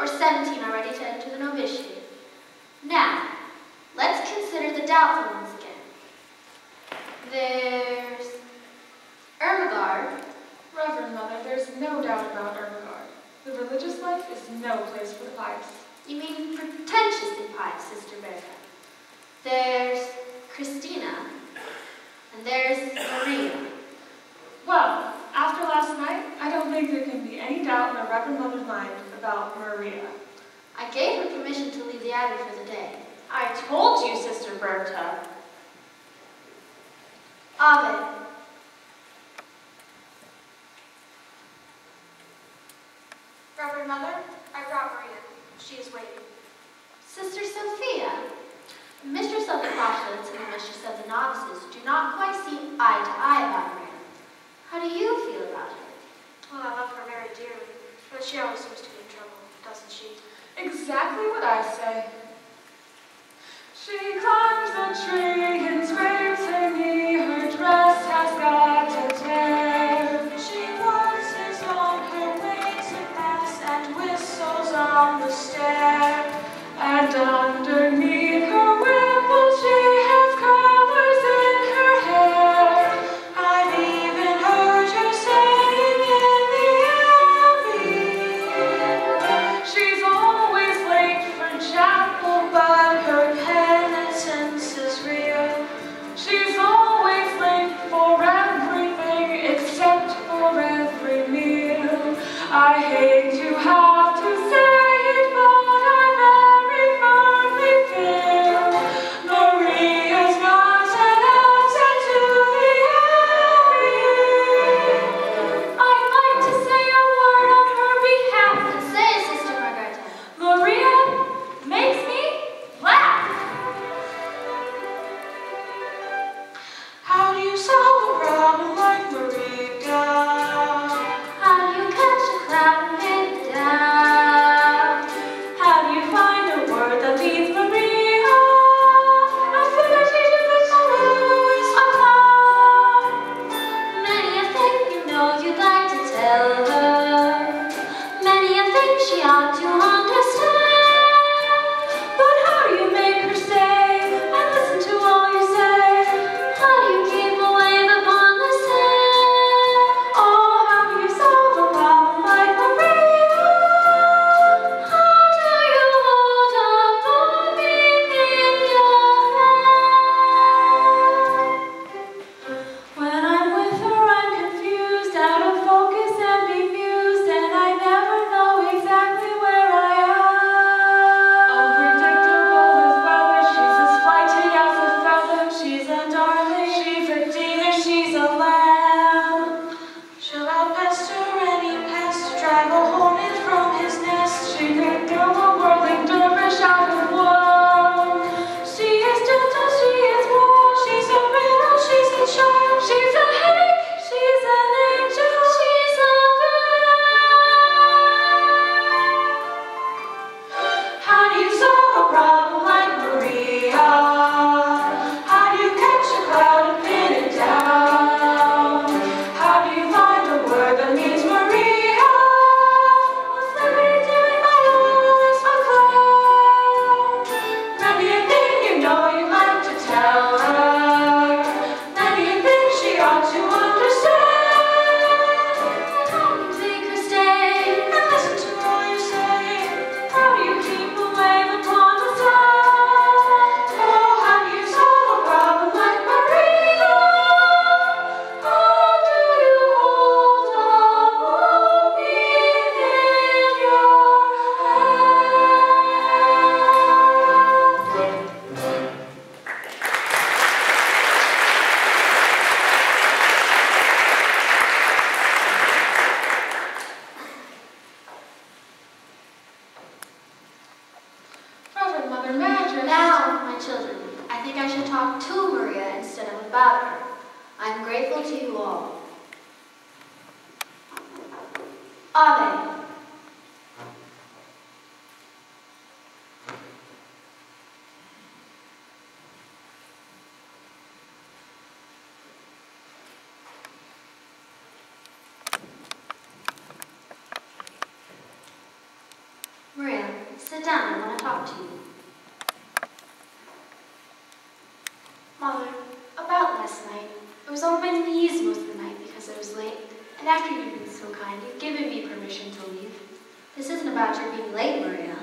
or 17 are ready to enter the novitiate. Now, let's consider the doubtful ones again. There's Ermengarde. Reverend Mother, there's no doubt about Ermengarde. The religious life is no place for the pious. You mean pretentiously pious, Sister Bertha. There's Christina. And there's Maria. Well, after last night, I don't think there can be any doubt in the Reverend Mother's mind about Maria. I gave her permission to leave the abbey for the day. I told you, Sister Bertha. Ave. Reverend Mother, I brought Maria. She is waiting. Sister Sophia. Mistress of the postulates and the mistress of the novices do not quite see eye to eye about Maria. How do you feel about her? Well, I love her very dearly, but she always seems to be in trouble, doesn't she? Exactly what I say. She climbs the tree and scrapes her knee, her dress has got a tear. She waltzes on her wings and laughs and whistles on the stair. And underneath her wimple she has colors in her hair. I've even heard her singing in the abbey. She's always late for chapel, but her penitence is real. she's always late for everything except for every meal. I hate to have to say it, but I very firmly feel Maria's not an asset to the abbey. I'd like to say a word on her behalf. Say, Sister Margareta. Maria makes me laugh. How do you solve a problem like Maria? How do you catch a cloud and pin it down? How do you find a word that means Maria? I feel like she should be a clown. Many a thing you know you'd like to tell her. Many a thing she ought to understand. But how do you make her stay and listen to all you say? How do you keep a wave upon the sand? Oh, how do you solve a problem like Maria? How do you hold a moonbeam in your hand? When I'm with her, I'm confused, out of focus and bemused, and I never know exactly where I am. Unpredictable as weather, she's as flighty as a feather. She's a darling, She's a demon, she's a lamb. She'll outpester any pest, drive a hornet from his nest. she could kill a whirling dervish out of one. She is gentle, she is warm. She's a riddle, she's a charm. She's a headache, she's an angel, she's a How do you solve a problem like Maria? How do you catch a cloud and pin it down? How do you find a word that means Maria? What's liberty doing by all this for cloud? Many a thing you know you'd like to tell her. Many a thing she ought to understand. How do you make her stay? And listen to all you say. How do you keep a wave upon the sand? Oh, how do you solve a problem like Maria? How do you hold a moonbeam in your hand? Reverend Mother, may I just... Now, my children, I think I should talk to Maria instead of about her. I'm grateful to you all. Ave. Maria, Sit down, I want to talk to you. Mother, about last night. I was on my knees most of the night because I was late. And after you've been so kind, you've given me permission to leave. This isn't about your being late, Maria.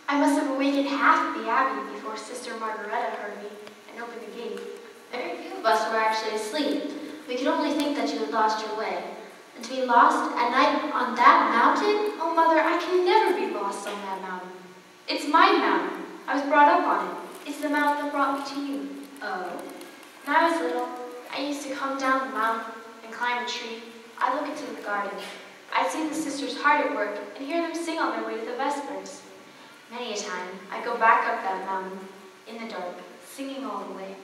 I must have awakened half the abbey before Sister Margaretta heard me and opened the gate. Very few of us were actually asleep. We could only think that you had lost your way. And to be lost at night on that mountain? Oh, Mother, I can never be lost on that mountain. It's my mountain. I was brought up on it. It's the mountain that brought me to you. Oh. When I was little, I used to come down the mountain and climb a tree. I'd look into the garden. I'd see the sisters hard at work and hear them sing on their way to the Vespers. Many a time, I'd go back up that mountain in the dark, singing all the way.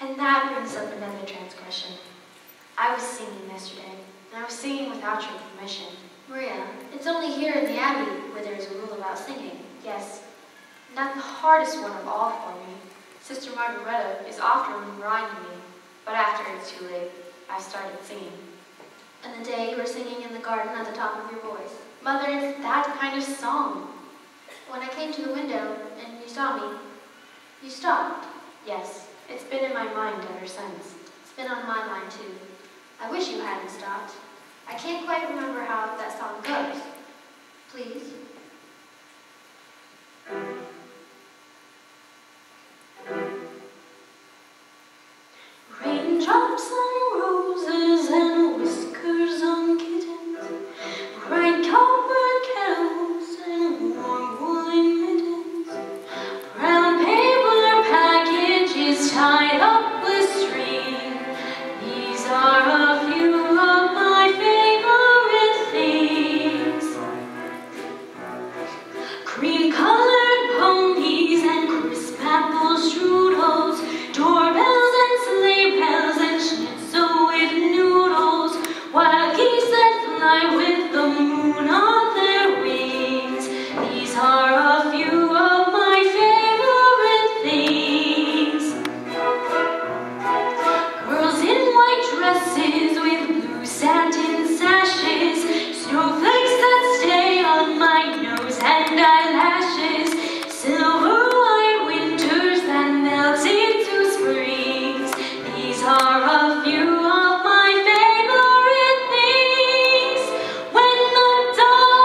And that brings up another transgression. I was singing yesterday, and I was singing without your permission. Maria, it's only here in the Abbey where there is a rule about singing. Yes, and that's the hardest one of all for me. Sister Margaretta is often reminding me, but after it's too late, I started singing. And the day you were singing in the garden at the top of your voice. Mother, it's that kind of song. When I came to the window and you saw me, you stopped. Yes, it's been in my mind ever since. It's been on my mind too. I wish you hadn't stopped. I can't quite remember how that song goes. Please. Raindrops on roses and whiskers on kittens, bright copper kettles and warm woolen mittens, brown paper packages tied up with string. These are a few of my favorite things. Cream-colored ponies and crisp apple strudels, doorbells and sleigh bells and schnitzel with noodles, wild geese that fly with the moon on their wings. These are a few of my favorite things. Girls in white dresses with blue satin sashes, snowflakes that stay on my nose and eyelashes, silver white winters that melt into springs. These are a few of my favorite things. When the dawn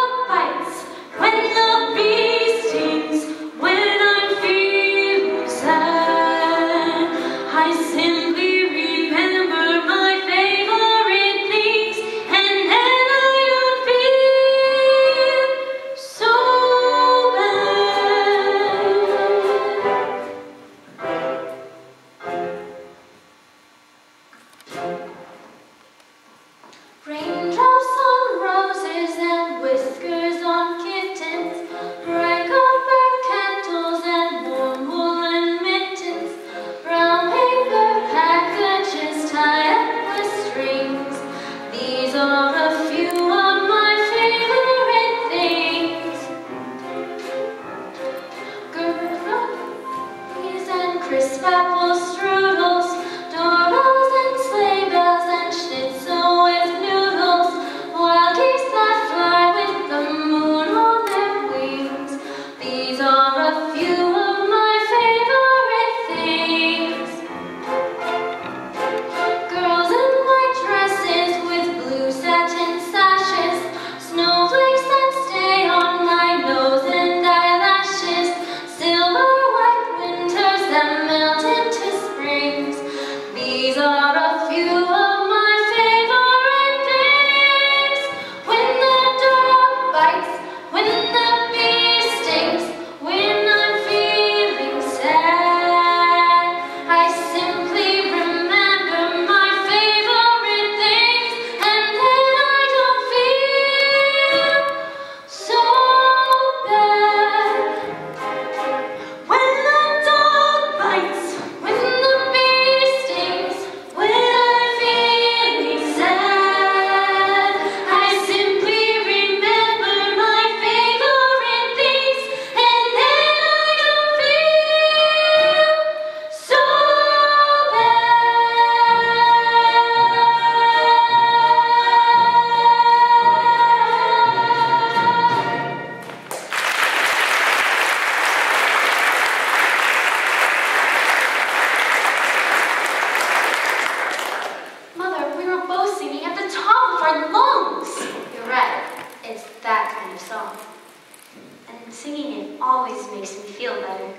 singing it always makes me feel better.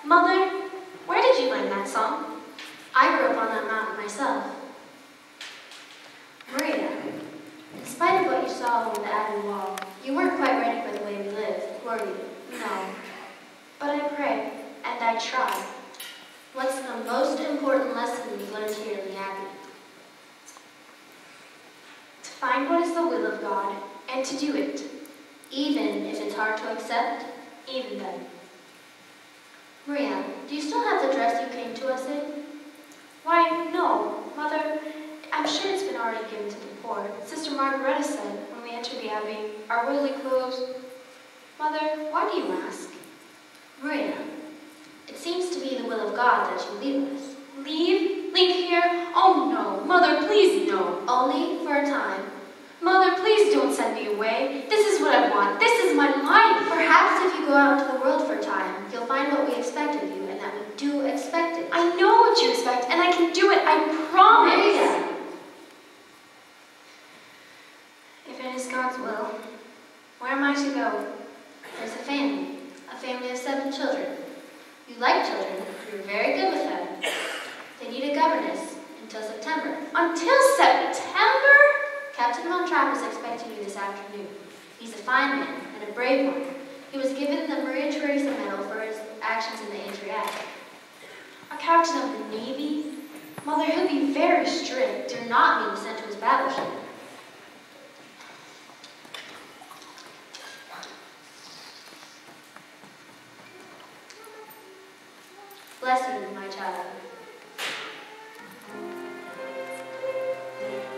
Mother, where did you learn that song? I grew up on that mountain myself. Maria, in spite of what you saw over the Abbey wall, you weren't quite ready for the way we live, were you? No. But I pray, and I try. What's the most important lesson you've learned here in the Abbey? To find what is the will of God, and to do it. Even if it's hard to accept? Even then. Maria, do you still have the dress you came to us in? Why, no, Mother. I'm sure it's been already given to the poor. Sister Margaretta said when we entered the Abbey, our worldly clothes. Mother, why do you ask? Maria, it seems to be the will of God that you leave us. Leave? Leave here? Oh no, Mother, please no. Only for a time. Mother, please don't send me away. This is what I want. This is my life. Perhaps if you go out into the world for a time, you'll find what we expect of you and that we do expect it. I know what you expect, and I can do it. I promise. Maria. If it is God's will, where am I to go? There's a family of 7 children. You like children, you're very good with them. They need a governess until September. Until September? Captain Von Trapp is expecting you this afternoon. He's a fine man and a brave one. He was given the Maria Theresa Medal for his actions in the Adriatic. A captain of the Navy? Mother, he'll be very strict. Do not mean sent to his battleship. Bless you, my child.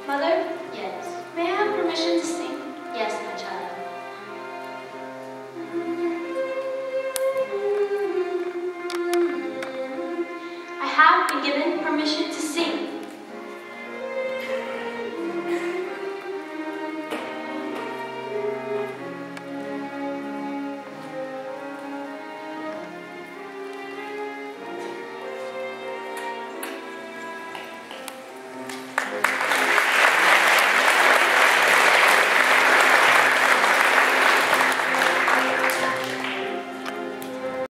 Mother, Yes. may I have permission to sing? Yes, my child. I have been given permission to sing.